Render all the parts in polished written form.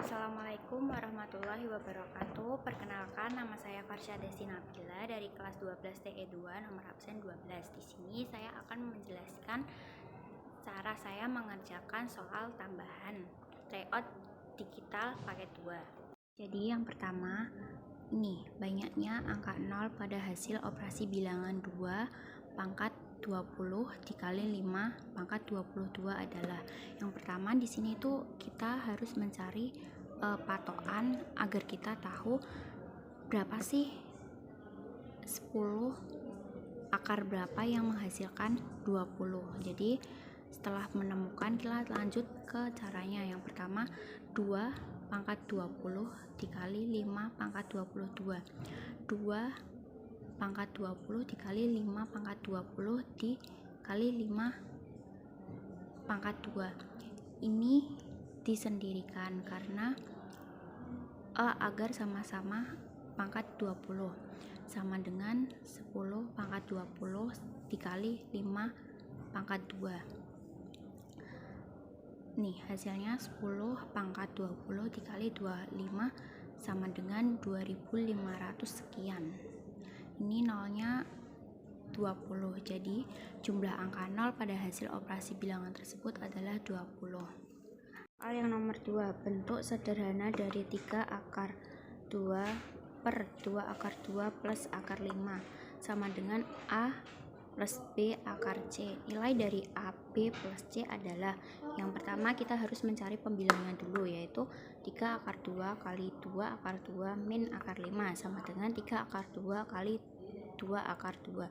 Assalamualaikum warahmatullahi wabarakatuh. Perkenalkan, nama saya Farsha Desti Nabila dari kelas 12 TE2 nomor absen 12. Di sini saya akan menjelaskan cara saya mengerjakan soal tambahan layout digital paket 2. Jadi yang pertama, ini banyaknya angka 0 pada hasil operasi bilangan 2 pangkat 20 dikali 5 pangkat 22 adalah yang pertama. Di sini tuh kita harus mencari patokan agar kita tahu berapa sih 10 akar berapa yang menghasilkan 20. Jadi setelah menemukan, kita lanjut ke caranya. Yang pertama, 2 pangkat 20 dikali 5 pangkat 22. 2 pangkat 20 dikali 5 pangkat 20 dikali 5 pangkat 2. Ini disendirikan karena agar sama-sama pangkat 20 sama dengan 10 pangkat 20 dikali 5 pangkat 2. Nih hasilnya 10 pangkat 20 dikali 25 sama dengan 2500 sekian. Ini nolnya 20, jadi jumlah angka 0 pada hasil operasi bilangan tersebut adalah 20. Soal yang nomor 2, bentuk sederhana dari 3 akar 2 per 2 akar 2 plus akar 5 sama dengan A plus B akar C. Nilai dari A, B plus C adalah, yang pertama kita harus mencari pembilangan dulu, yaitu 3 akar 2 kali 2 akar 2 min akar 5 sama dengan 3 akar 2 kali 2 akar 2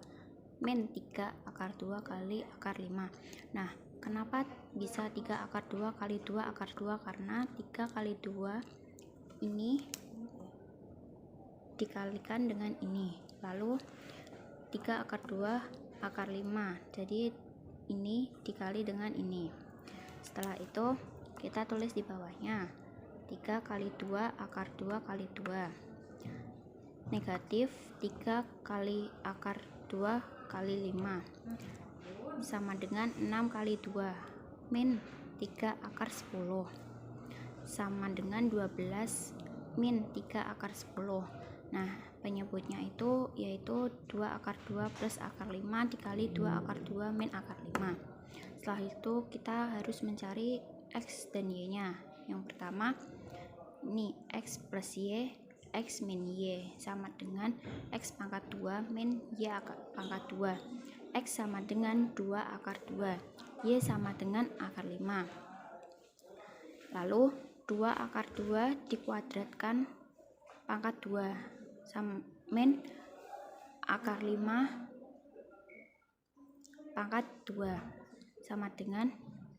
min 3 akar 2 kali akar 5. Nah, kenapa bisa 3 akar 2 kali 2 akar 2? Karena 3 kali 2 ini dikalikan dengan ini, lalu 3 akar 2 akar 5, jadi ini dikali dengan ini. Setelah itu kita tulis di bawahnya 3 kali 2 akar 2 kali 2 negatif 3 kali akar 2 kali 5 sama dengan 6 kali 2 min 3 akar 10 sama dengan 12 min 3 akar 10. Nah, penyebutnya itu yaitu 2 akar 2 plus akar 5 dikali 2 akar 2 min akar 5. Setelah itu kita harus mencari X dan Y nya. Yang pertama ini X plus Y, X min Y sama dengan X pangkat 2 min Y pangkat 2. X sama dengan 2 akar 2, Y sama dengan akar 5. Lalu 2 akar 2 dikuadratkan pangkat 2 sama min akar 5 pangkat 2 sama dengan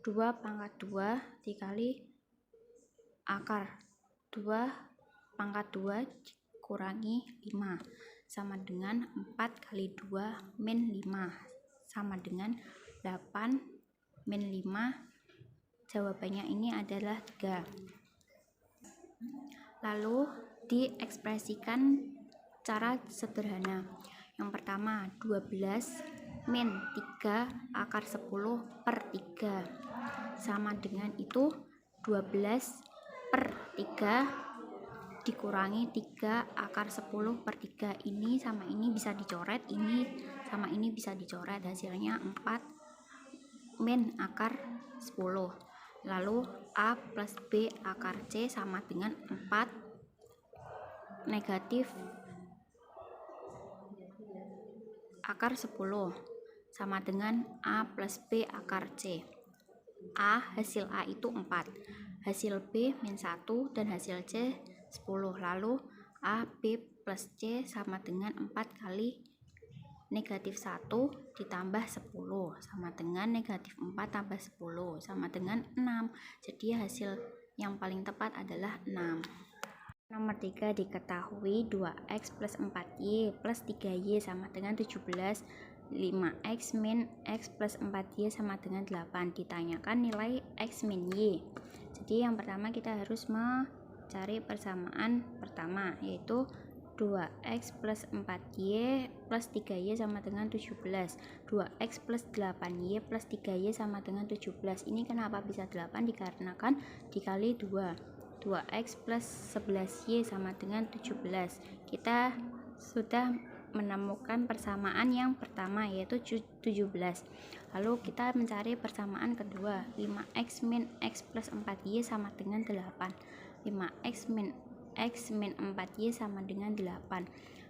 2 pangkat 2 dikali akar 2 pangkat 2 kurangi 5 sama dengan 4 kali 2 min 5 sama dengan 8 min 5. Jawabannya ini adalah 3. Lalu diekspresikan cara sederhana. Yang pertama, 12 min 3 akar 10 per 3 sama dengan itu 12 per 3 dikurangi 3 akar 10 per 3. Ini sama ini bisa dicoret, ini sama ini bisa dicoret, hasilnya 4 min akar 10. Lalu A plus B akar C sama dengan 4 negatif akar 10 sama dengan A plus B akar C. Hasil A itu 4, hasil B min 1 dan hasil C 10. Lalu A, B plus C sama dengan 4 kali negatif 1 ditambah 10 sama dengan negatif 4 tambah 10 sama dengan 6. Jadi hasil yang paling tepat adalah 6. Nomor 3, diketahui 2x plus 4y plus 3y sama dengan 17. 5x min x plus 4y sama dengan 8. Ditanyakan nilai x min y. Jadi yang pertama kita harus mencari persamaan pertama, yaitu 2x plus 4y plus 3y sama dengan 17. 2x plus 8y plus 3y sama dengan 17. Ini kenapa bisa 8? Dikarenakan dikali 2. 2x plus 11y sama dengan 17. Kita sudah menemukan persamaan yang pertama, yaitu 17. Lalu kita mencari persamaan kedua. 5x min x plus 4y sama dengan 8. 5x min x min 4y sama dengan 8.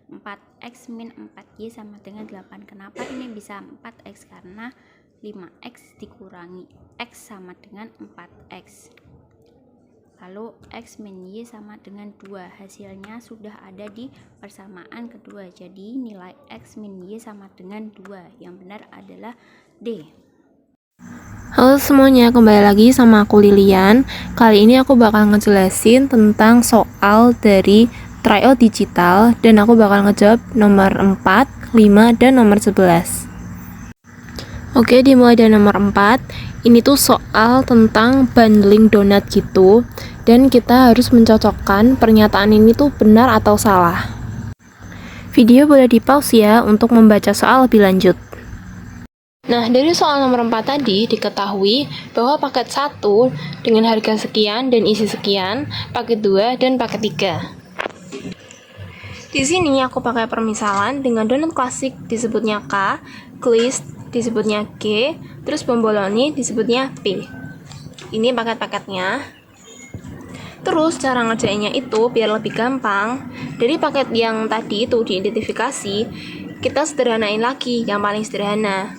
4x min 4y sama dengan 8. Kenapa ini bisa 4x? Karena 5x dikurangi x sama dengan 4x. Lalu x min y sama dengan 2. Hasilnya sudah ada di persamaan kedua. Jadi nilai x min y sama dengan 2. Yang benar adalah D. Halo semuanya, kembali lagi sama aku Lilian. Kali ini aku bakal ngejelasin tentang soal dari tryout digital, dan aku bakal ngejawab nomor 4, 5, dan nomor 11. Oke, dimulai dari nomor 4. Ini tuh soal tentang bundling donat gitu, dan kita harus mencocokkan pernyataan ini tuh benar atau salah. Video boleh di pause ya untuk membaca soal lebih lanjut. Nah, dari soal nomor 4 tadi diketahui bahwa paket 1 dengan harga sekian dan isi sekian, paket 2 dan paket 3. Di sini aku pakai permisalan dengan donat klasik disebutnya K, glazed disebutnya G, terus bomboloni disebutnya P. Ini paket-paketnya. Terus cara ngerjainnya itu biar lebih gampang, dari paket yang tadi itu diidentifikasi, kita sederhanain lagi yang paling sederhana.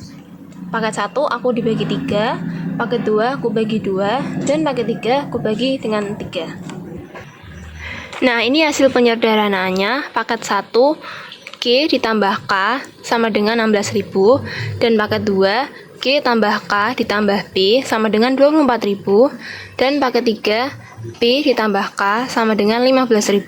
Paket 1 aku dibagi 3, paket 2 aku bagi 2, dan paket 3 aku bagi dengan 3. Nah, ini hasil penyederhanaannya. Paket 1 K ditambah K sama dengan 16.000, dan paket 2 K tambah K ditambah P sama dengan 24.000, dan paket 3 P ditambah K sama dengan 15.000.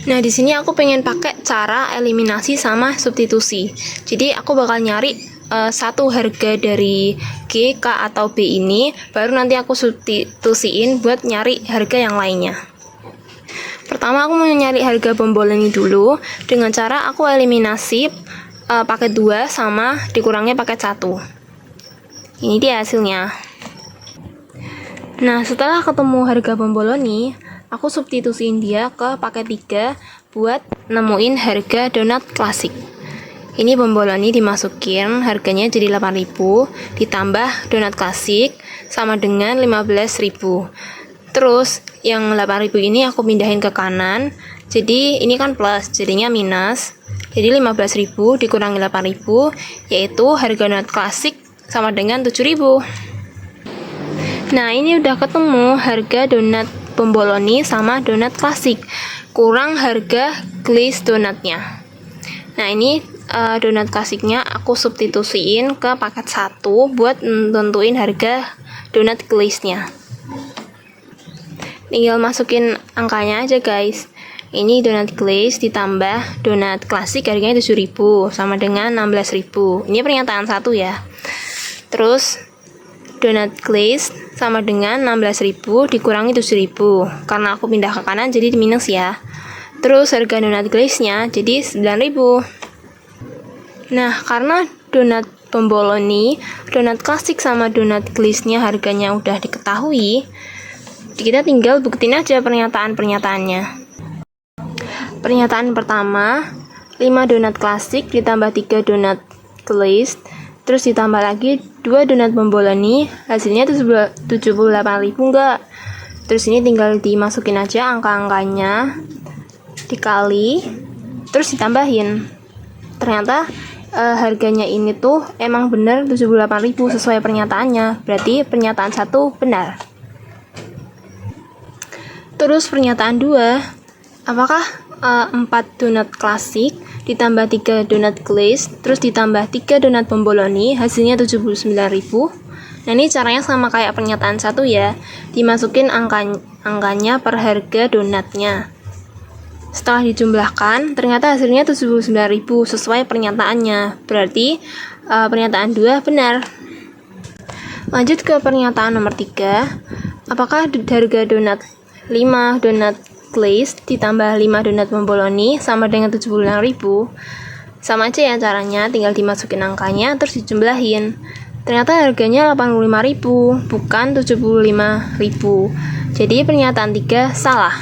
Nah, di sini aku pengen pakai cara eliminasi sama substitusi. Jadi aku bakal nyari satu harga dari G, K, atau B ini, baru nanti aku substitusiin buat nyari harga yang lainnya. Pertama aku mau nyari harga bomboloni dulu dengan cara aku eliminasi paket 2 sama dikurangi paket 1. Ini dia hasilnya. Nah, setelah ketemu harga bomboloni, aku substitusiin dia ke paket 3 buat nemuin harga donat klasik. Ini bomboloni dimasukin, harganya jadi 8.000, ditambah donat klasik sama dengan 15.000. Terus yang 8.000 ini aku pindahin ke kanan, jadi ini kan plus, jadinya minus. Jadi 15.000 dikurangi 8.000, yaitu harga donat klasik sama dengan 7.000. Nah, ini udah ketemu harga donat bomboloni sama donat klasik, kurang harga glazed donatnya. Nah, ini donat klasiknya aku substitusiin ke paket 1 buat nentuin harga donat glazed-nya. Tinggal masukin angkanya aja guys. Ini donat glazed ditambah donat klasik harganya 7.000 sama dengan 16.000. Ini pernyataan 1 ya. Terus donat glazed sama dengan 16.000 dikurangi 7.000. Karena aku pindah ke kanan jadi minus ya. Terus harga donat glazed-nya jadi 9.000. Nah, karena donat bomboloni, donat klasik sama donat glazed-nya harganya udah diketahui, kita tinggal buktiin aja pernyataan-pernyataannya. Pernyataan pertama, 5 donat klasik ditambah 3 donat glazed, terus ditambah lagi 2 donat bomboloni, hasilnya 78.000 enggak? Terus ini tinggal dimasukin aja angka-angkanya, dikali, terus ditambahin. Ternyata harganya ini tuh emang bener 78.000 sesuai pernyataannya. Berarti pernyataan 1 benar. Terus pernyataan 2, apakah 4 donat klasik ditambah 3 donat glazed terus ditambah 3 donat bomboloni hasilnya 79.000? Nah, ini caranya sama kayak pernyataan 1 ya. Dimasukin angkanya per harga donatnya. Setelah dijumlahkan, ternyata hasilnya 79.000 sesuai pernyataannya. Berarti pernyataan 2 benar. Lanjut ke pernyataan nomor 3. Apakah harga donat 5 donat glazed ditambah 5 donat bomboloni sama dengan 76.000? Sama aja ya caranya, tinggal dimasukin angkanya terus dijumlahin. ternyata harganya 85.000, bukan 75.000. Jadi pernyataan 3 salah.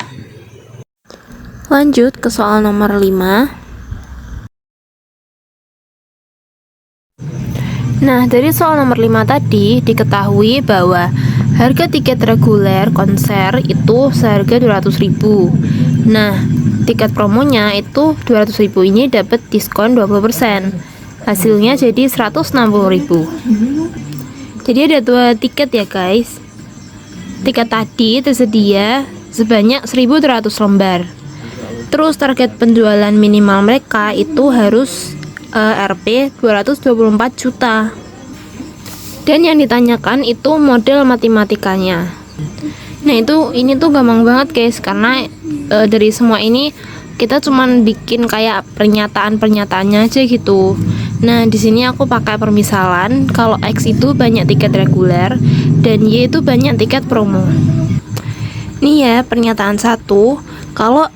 Lanjut ke soal nomor 5. Nah, dari soal nomor 5 tadi diketahui bahwa harga tiket reguler konser itu seharga 200.000. Nah, tiket promonya itu 200.000 ini dapat diskon 20%. Hasilnya jadi 160.000. Jadi ada 2 tiket ya, guys. Tiket tadi tersedia sebanyak 1.100 lembar. Terus target penjualan minimal mereka itu harus Rp 224 juta. Dan yang ditanyakan itu model matematikanya. Nah, ini tuh gampang banget, guys, karena dari semua ini kita cuman bikin kayak pernyataan-pernyataannya aja gitu. Nah, di sini aku pakai permisalan kalau X itu banyak tiket reguler dan Y itu banyak tiket promo. Nih ya, pernyataan 1, kalau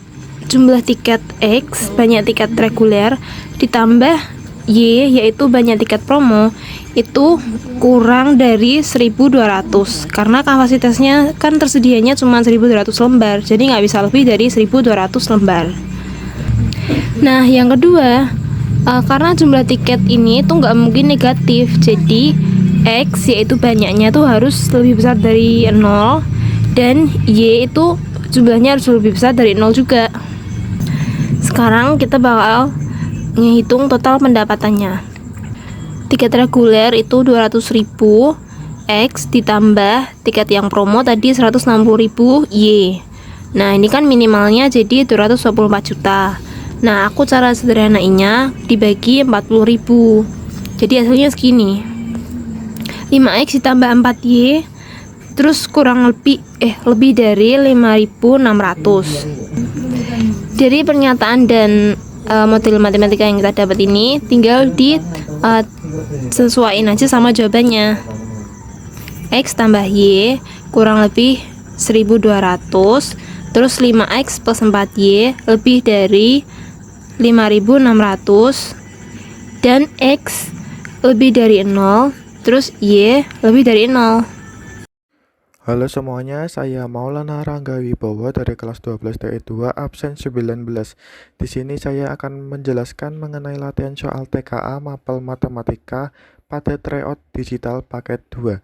jumlah tiket X banyak tiket reguler ditambah Y yaitu banyak tiket promo itu kurang dari 1.200 karena kapasitasnya kan tersedianya cuma 1.200 lembar, jadi nggak bisa lebih dari 1.200 lembar. Nah, yang kedua, karena jumlah tiket ini tuh nggak mungkin negatif, jadi X yaitu banyaknya tuh harus lebih besar dari 0 dan Y itu jumlahnya harus lebih besar dari 0 juga. Sekarang kita bakal ngitung total pendapatannya. Tiket reguler itu 200.000 X ditambah tiket yang promo tadi 160.000 Y. Nah, ini kan minimalnya jadi 224 juta. Nah, aku cara sederhanainnya dibagi 40.000. Jadi hasilnya segini. 5X ditambah 4Y terus kurang lebih dari 5.600. Dari pernyataan dan model matematika yang kita dapat ini tinggal sesuaiin aja sama jawabannya. X tambah Y kurang lebih 1.200, terus 5X plus 4Y lebih dari 5.600 dan X lebih dari 0, terus Y lebih dari 0. Halo semuanya, saya Maulana Rangga Wibowo dari kelas 12 TE2 absen 19. Di sini saya akan menjelaskan mengenai latihan soal TKA Mapel Matematika pada tryout digital paket 2.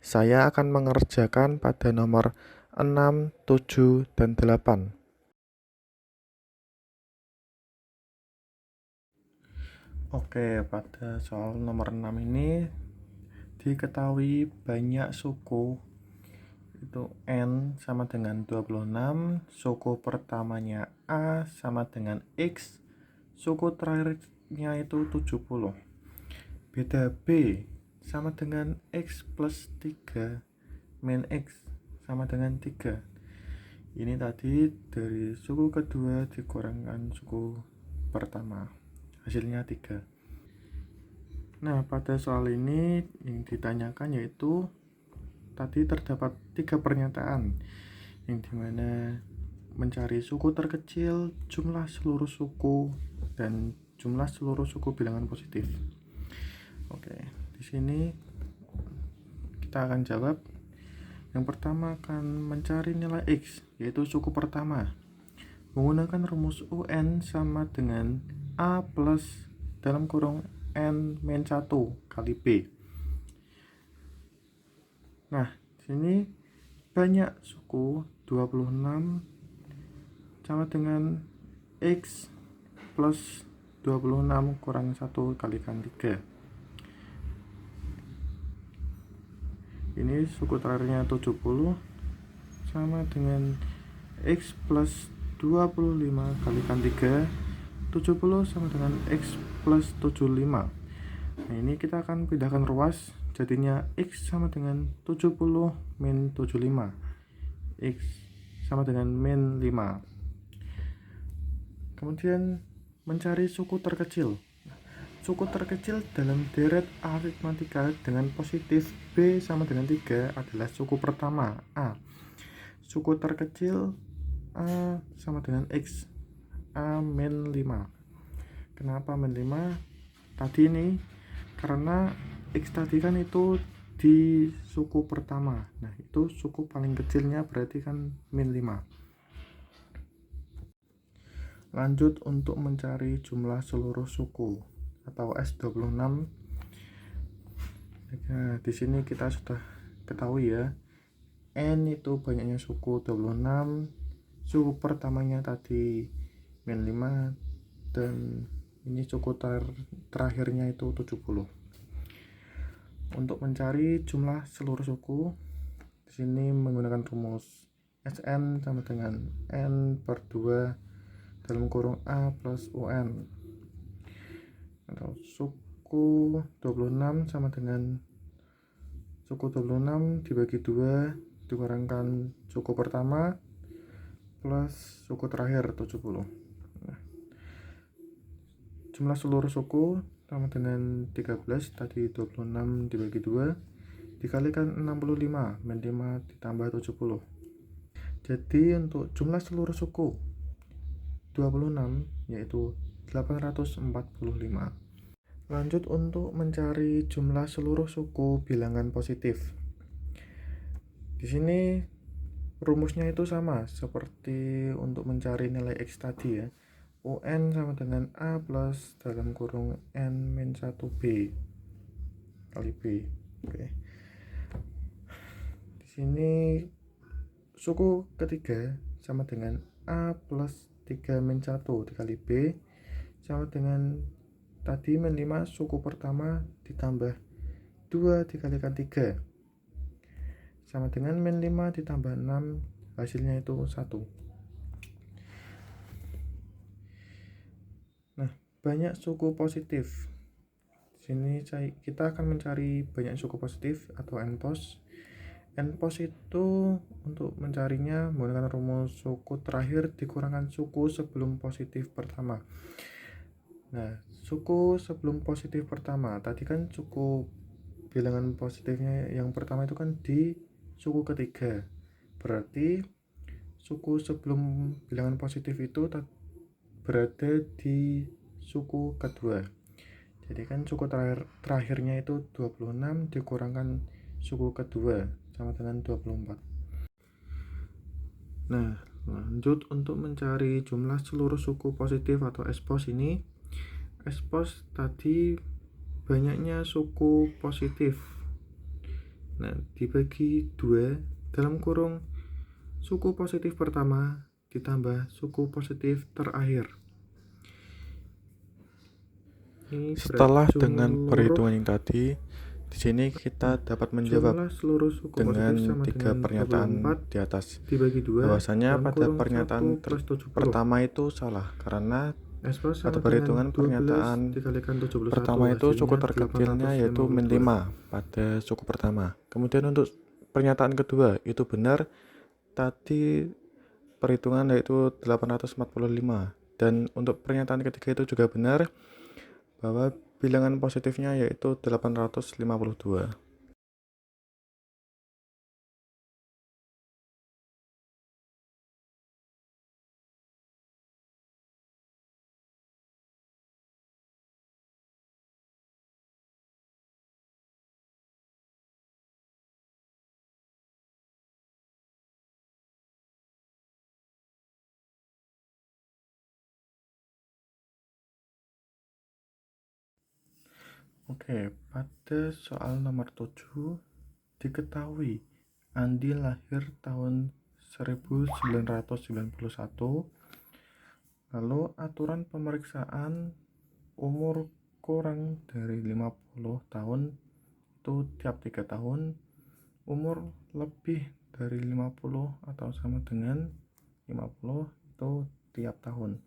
Saya akan mengerjakan pada nomor 6, 7, dan 8. Oke, pada soal nomor 6 ini diketahui banyak suku itu N sama dengan 26, suku pertamanya A sama dengan X, suku terakhirnya itu 70. Beda B sama dengan X plus 3 min X sama dengan 3. Ini tadi dari suku kedua dikurangkan suku pertama, hasilnya 3. Nah, pada soal ini yang ditanyakan yaitu tadi terdapat 3 pernyataan yang dimana mencari suku terkecil, jumlah seluruh suku, dan jumlah seluruh suku bilangan positif. Oke, di sini kita akan jawab. Yang pertama akan mencari nilai X, yaitu suku pertama, menggunakan rumus UN sama dengan A plus dalam kurung N-1 kali B. Nah, sini banyak suku 26 sama dengan X plus 26 kurang 1 kalikan 3. Ini suku terakhirnya 70 sama dengan X plus 25 kalikan 3. 70 sama dengan X plus 75. Nah, ini kita akan pindahkan ruas, jadinya X sama dengan 70 min 75. X sama dengan min 5. Kemudian mencari suku terkecil. Suku terkecil dalam deret aritmatika dengan positif B sama dengan 3 adalah suku pertama A. Suku terkecil A sama dengan X, A min 5. Kenapa min 5? Tadi ini karena X tadi kan itu di suku pertama. Nah, itu suku paling kecilnya berarti kan min 5. Lanjut untuk mencari jumlah seluruh suku atau S26. Nah, di sini kita sudah ketahui ya. N itu banyaknya suku 26, suku pertamanya tadi min 5, dan ini suku terakhirnya itu 70. Untuk mencari jumlah seluruh suku, di sini menggunakan rumus Sn sama dengan N per 2 dalam kurung A plus UN, atau suku 26 sama dengan suku 26 dibagi 2 dikurangkan suku pertama plus suku terakhir 70. Nah, jumlah seluruh suku sama dengan 13, tadi 26 dibagi 2 dikalikan 65, min 5 ditambah 70. Jadi untuk jumlah seluruh suku 26 yaitu 845. Lanjut untuk mencari jumlah seluruh suku bilangan positif. Di sini rumusnya itu sama seperti untuk mencari nilai X tadi ya. UN sama dengan A plus dalam kurung N min 1B kali B. Oke. Di sini suku ketiga sama dengan A plus 3 min 1 dikali B sama dengan tadi min 5 suku pertama ditambah 2 dikalikan 3 sama dengan min 5 ditambah 6, hasilnya itu 1. Nah, banyak suku positif. Di sini kita akan mencari banyak suku positif atau NPOS. NPOS itu untuk mencarinya menggunakan rumus suku terakhir dikurangkan suku sebelum positif pertama. Nah, suku sebelum positif pertama tadi kan suku bilangan positifnya yang pertama itu kan di suku ketiga, berarti suku sebelum bilangan positif itu berada di suku kedua. Jadi kan suku terakhirnya itu 26 dikurangkan suku kedua sama dengan 24. Nah, lanjut untuk mencari jumlah seluruh suku positif atau SPOS ini. SPOS tadi banyaknya suku positif. Nah, dibagi 2 dalam kurung suku positif pertama ditambah suku positif terakhir. Ini setelah dengan perhitungan yang tadi, di sini kita dapat menjawab dengan 3 pernyataan di atas. Bahwasanya pada pernyataan pertama itu salah karena pada perhitungan pernyataan pertama itu suku terkecilnya yaitu min 5 pada suku pertama. Kemudian untuk pernyataan kedua itu benar, tadi perhitungan yaitu 845, dan untuk pernyataan ketiga itu juga benar bahwa bilangan positifnya yaitu 852. Oke, pada soal nomor 7 diketahui Andi lahir tahun 1991. Lalu aturan pemeriksaan umur kurang dari 50 tahun itu tiap 3 tahun, umur lebih dari 50 atau sama dengan 50 itu tiap tahun.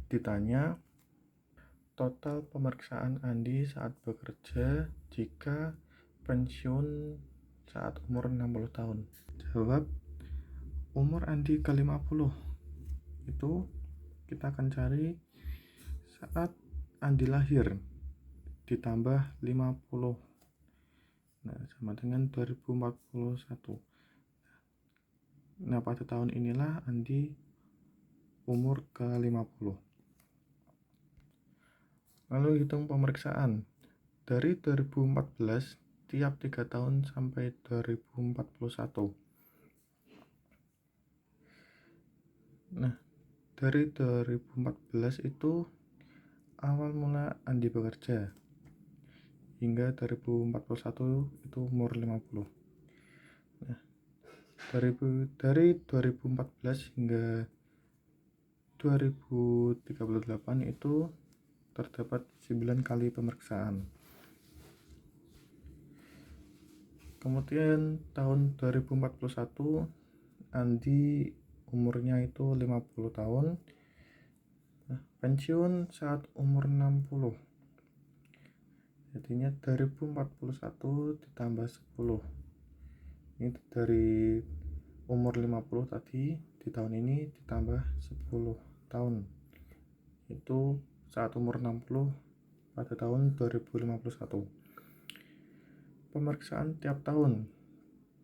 Ditanya total pemeriksaan Andi saat bekerja jika pensiun saat umur 60 tahun. Jawab, umur Andi ke 50 itu kita akan cari saat Andi lahir ditambah 50. Nah, sama dengan 2041. Nah, pada tahun inilah Andi umur ke 50. Lalu hitung pemeriksaan. dari 2014 tiap 3 tahun sampai 2041. Nah, dari 2014 itu awal mula Andi bekerja hingga 2041 itu umur 50. Nah, dari 2014 hingga 2038 itu terdapat 9 kali pemeriksaan. Kemudian tahun 2041 Andi umurnya itu 50 tahun. Nah, pensiun saat umur 60. Jadinya 2041 ditambah 10. Ini dari umur 50 tadi, di tahun ini ditambah 10 tahun. Itu saat umur 60 pada tahun 2051. Pemeriksaan tiap tahun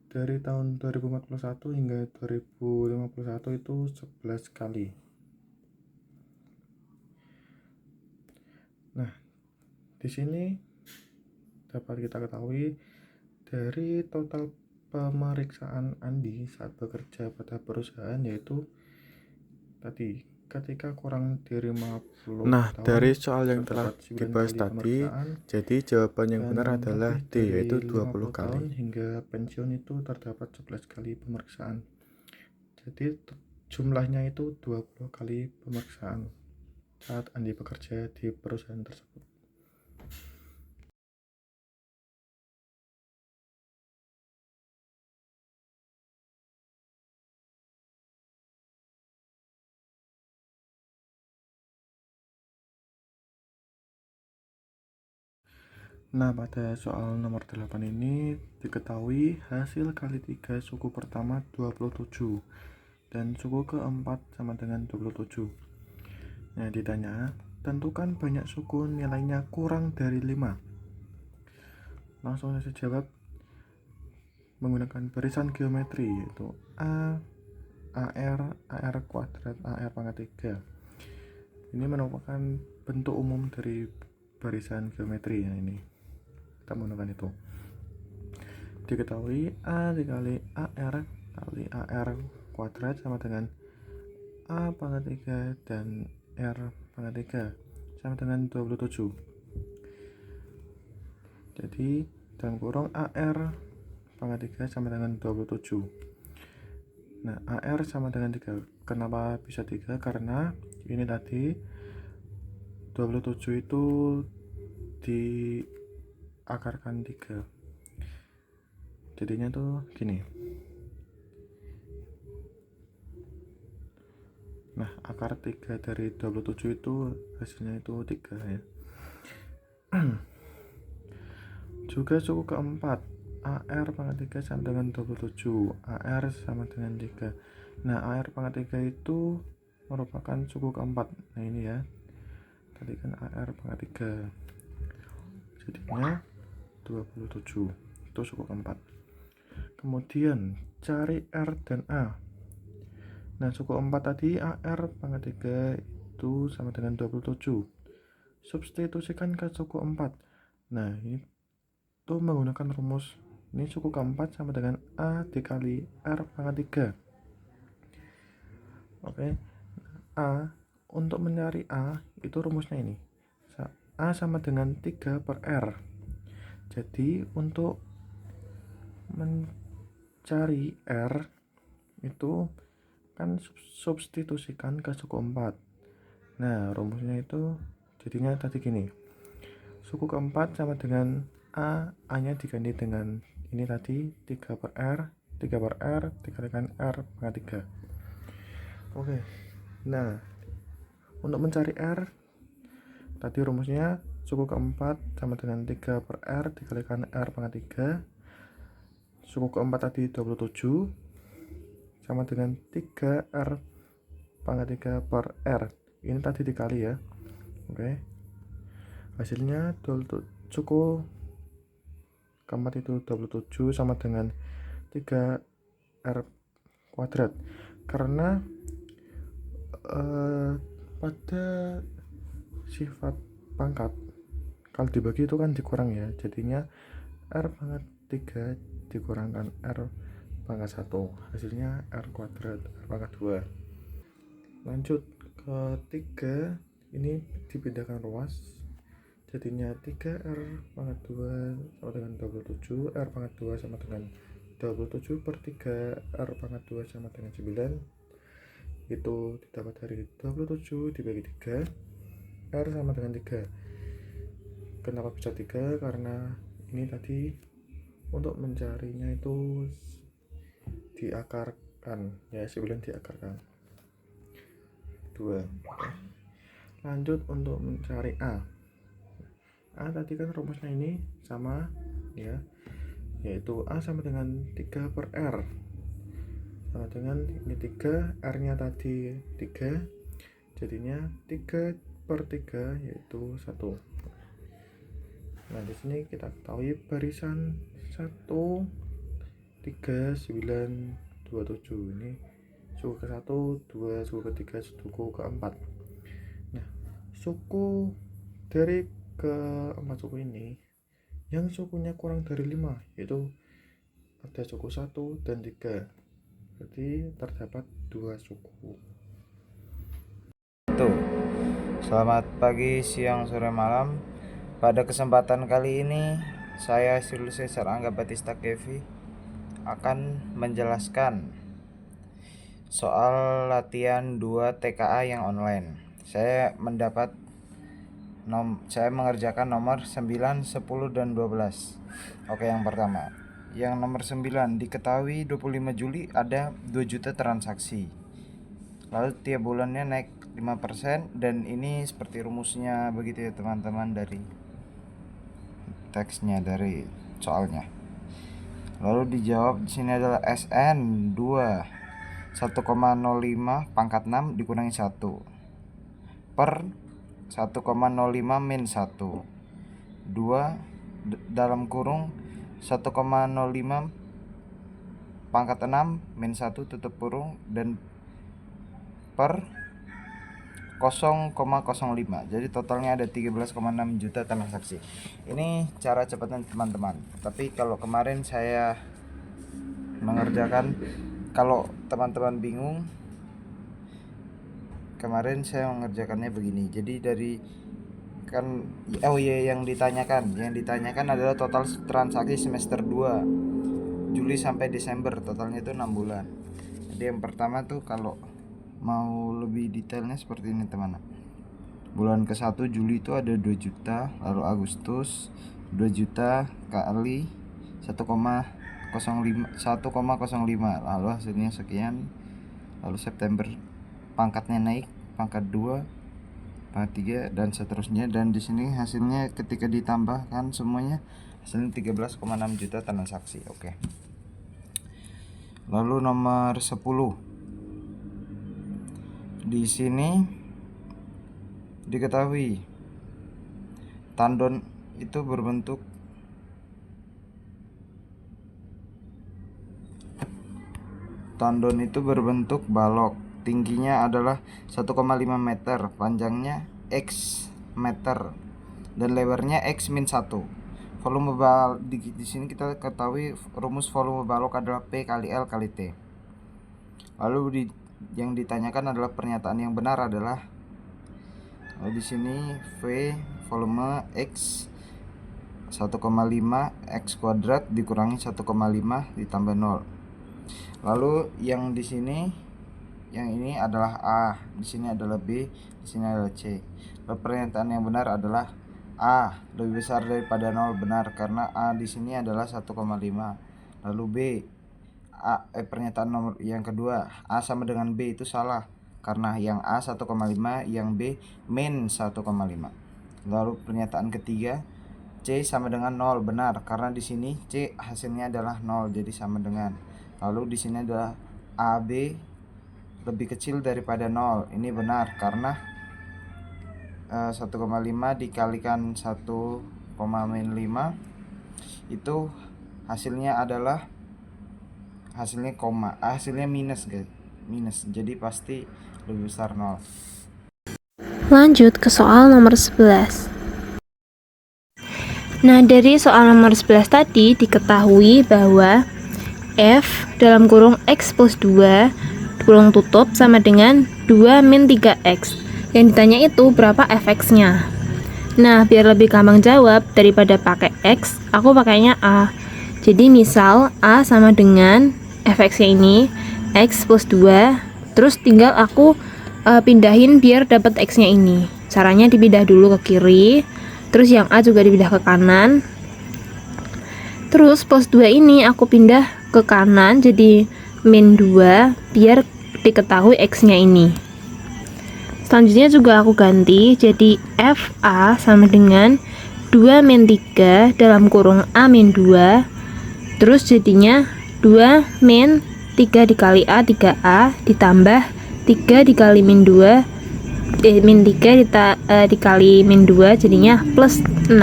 dari tahun 2041 hingga 2051 itu 11 kali. Nah, di sini dapat kita ketahui dari total pemeriksaan Andi saat bekerja pada perusahaan, yaitu tadi ketika kurang dari 50 Nah, tahun dari soal yang telah terdapat 9 dibahas kali tadi, pemeriksaan, jadi jawaban yang dan benar adalah lebih D, dari yaitu 50 20 tahun kali. hingga pensiun itu terdapat 11 kali pemeriksaan. Jadi jumlahnya itu 20 kali pemeriksaan saat Andi bekerja di perusahaan tersebut. Nah, pada soal nomor 8 ini diketahui hasil kali 3 suku pertama 27 dan suku keempat sama dengan 27. Nah, ditanya, tentukan banyak suku nilainya kurang dari 5. Langsung saja jawab menggunakan barisan geometri, yaitu A, AR, AR kuadrat, AR pangkat 3. Ini merupakan bentuk umum dari barisan geometri ya, ini kita menggunakan itu. Diketahui A dikali AR kali AR kuadrat sama dengan A pangkat 3 dan R pangkat 3 sama dengan 27. Jadi dalam kurung AR pangkat 3 sama dengan 27. Nah, AR sama dengan 3. Kenapa bisa 3? Karena ini tadi 27 itu diakarkan 3. Jadinya tuh gini. Nah, akar 3 dari 27 itu hasilnya itu 3 ya. Juga suku keempat, AR pangkat 3 sama dengan 27, AR sama dengan 3. Nah, AR pangkat 3 itu merupakan suku keempat. Nah, ini ya, tadi kan AR pangkat 3, jadinya 27, itu suku keempat. Kemudian cari R dan A. Nah, suku 4 tadi AR pangkat 3 itu sama dengan 27. Substitusikan ke suku 4. Nah, ini tuh menggunakan rumus. Ini suku keempat sama dengan A dikali R pangkat 3. Oke. A, untuk mencari A itu rumusnya ini. A sama dengan 3 per R. Jadi untuk mencari R itu kan substitusikan ke suku 4. Nah, rumusnya itu jadinya tadi gini. Suku keempat sama dengan A nya diganti dengan ini tadi 3 per R dikalikan R pangkat 3. Oke. Nah, untuk mencari R tadi rumusnya suku keempat sama dengan 3 per R dikalikan R pangkat 3. Suku keempat tadi 27 sama dengan 3R pangkat 3 per R. Ini tadi dikali ya. Oke. Hasilnya suku keempat itu 27 sama dengan 3R kuadrat. Karena pada sifat pangkat, kalau dibagi itu kan dikurang ya, jadinya R pangkat 3 dikurangkan R pangkat 1, hasilnya R kuadrat R pangkat 2. Lanjut ke 3, ini dipindahkan ruas, jadinya 3R pangkat 2 sama dengan 27, R pangkat 2 sama dengan 27 per 3, R pangkat 2 sama dengan 9, itu didapat dari 27 dibagi 3, R sama dengan 3. Kenapa bisa 3? Karena ini tadi untuk mencarinya itu diakarkan ya, sebelum diakarkan 2. Lanjut untuk mencari A tadi kan rumusnya ini sama ya, yaitu A sama dengan 3 per R sama dengan ini 3, R nya tadi 3, jadinya 3 per 3 yaitu 1. Nah di sini kita ketahui barisan 1 3 9 27 ini suku ke 1, 2 suku ke 3, suku ke 4. Nah suku dari keempat suku ini yang sukunya kurang dari 5, yaitu ada suku 1 dan 3, jadi terdapat 2 suku. Selamat pagi, siang, sore, malam. Pada kesempatan kali ini saya Sirul Cesar Angga Batista Kevi akan menjelaskan soal latihan 2 TKA yang online. Saya mengerjakan nomor 9, 10, dan 12. Oke, yang pertama. Yang nomor 9, diketahui 25 Juli ada 2 juta transaksi. Lalu tiap bulannya naik 5%, dan ini seperti rumusnya begitu ya teman-teman, dari teksnya, dari soalnya. Lalu dijawab di sini adalah SN 2 1,05 pangkat 6 dikurangi 1 per 1,05 min 1 2 dalam kurung 1,05 pangkat 6 min 1 tutup kurung dan per 0,05. Jadi totalnya ada 13,6 juta transaksi. Ini cara cepatnya teman-teman. Tapi kalau kemarin saya mengerjakan, kalau teman-teman bingung, kemarin saya mengerjakannya begini. Jadi dari kan yang ditanyakan adalah total transaksi semester 2 Juli sampai Desember, totalnya itu 6 bulan. Jadi yang pertama tuh kalau mau lebih detailnya seperti ini teman. Bulan ke-1 Juli itu ada 2 juta, lalu Agustus 2 juta kali 1,05, lalu hasilnya sekian. Lalu September pangkatnya naik, pangkat 2, pangkat 3, dan seterusnya. Dan di sini hasilnya ketika ditambahkan semuanya hasilnya 13,6 juta transaksi. Oke. Lalu nomor 10. Di sini diketahui tandon itu berbentuk balok. Tingginya adalah 1,5 meter, panjangnya X meter, dan lebarnya X min 1. Volume di sini kita ketahui rumus volume balok adalah P kali L kali T. Lalu yang ditanyakan adalah pernyataan yang benar adalah di sini V volume X 1,5 X kuadrat dikurangi 1,5 ditambah 0. Lalu yang di sini, yang ini adalah A, di sini adalah B, di sini adalah C. Lalu pernyataan yang benar adalah A lebih besar daripada 0, benar, karena A di sini adalah 1,5. Lalu B, pernyataan nomor yang kedua, A sama dengan B, itu salah, karena yang A 1,5, yang B min 1,5. Lalu pernyataan ketiga, C sama dengan 0, benar, karena di sini C hasilnya adalah 0, jadi sama dengan. Lalu di sini adalah AB lebih kecil daripada 0, ini benar, karena 1,5 dikalikan 1,5 itu hasilnya adalah hasilnya minus guys, jadi pasti lebih besar 0. Lanjut ke soal nomor 11. Nah, dari soal nomor 11 tadi diketahui bahwa F dalam kurung X plus 2 kurung tutup sama dengan 2 min 3X. Yang ditanya itu berapa fx-nya. Nah, biar lebih gampang jawab daripada pakai X, aku pakainya A. Jadi misal A sama dengan fx-nya ini X plus 2, terus tinggal aku pindahin biar dapat X-nya ini. Caranya dipindah dulu ke kiri, terus yang A juga dipindah ke kanan. Terus plus 2 ini aku pindah ke kanan jadi min 2 biar diketahui X-nya ini. Selanjutnya juga aku ganti jadi FA sama dengan 2 min 3 dalam kurung A min 2. Terus jadinya 2 min 3 dikali A 3A ditambah 3 dikali min 2 min 3 dikali min 2 jadinya plus 6.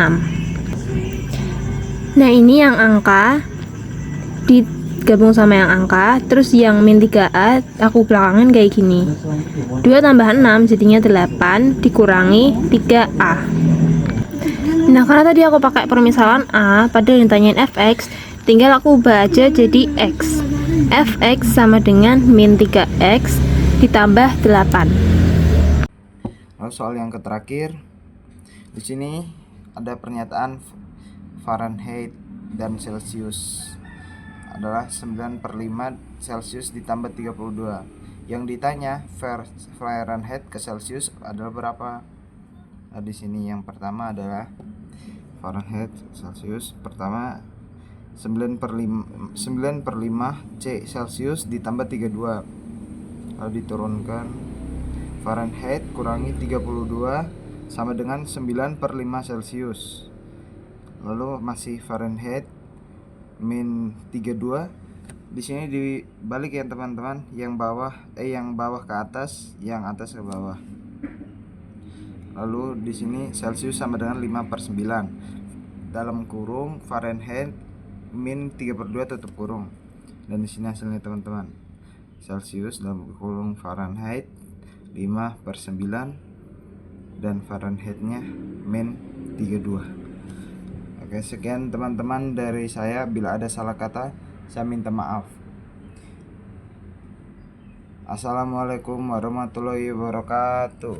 Nah, ini yang angka digabung sama yang angka, terus yang min 3A aku belakangan kayak gini. 2 tambah 6 jadinya 8 dikurangi 3A. Nah, karena tadi aku pakai permisalan A, padahal yang ditanyain fx, tinggal aku ubah aja jadi x. Fx sama dengan min 3x ditambah 8. Lalu soal yang terakhir, di sini ada pernyataan Fahrenheit dan Celsius adalah 9/5 Celsius ditambah 32. Yang ditanya Fahrenheit ke Celsius adalah berapa? Nah, di sini yang pertama adalah Fahrenheit Celsius. Pertama 9/5 C Celsius ditambah 32. Lalu diturunkan Fahrenheit kurangi 32 sama dengan 9/5 Celsius. Lalu masih Fahrenheit min 32. Di sini dibalik ya teman-teman, yang bawah ke atas, yang atas ke bawah. Lalu di sini Celsius sama dengan 5/9 dalam kurung Fahrenheit min 3/2 tutup kurung. Dan di sini hasilnya teman-teman, Celsius dalam kurung Fahrenheit 5/9 dan Fahrenheitnya min 32. Oke, sekian teman-teman dari saya. Bila ada salah kata, saya minta maaf. Assalamualaikum warahmatullahi wabarakatuh.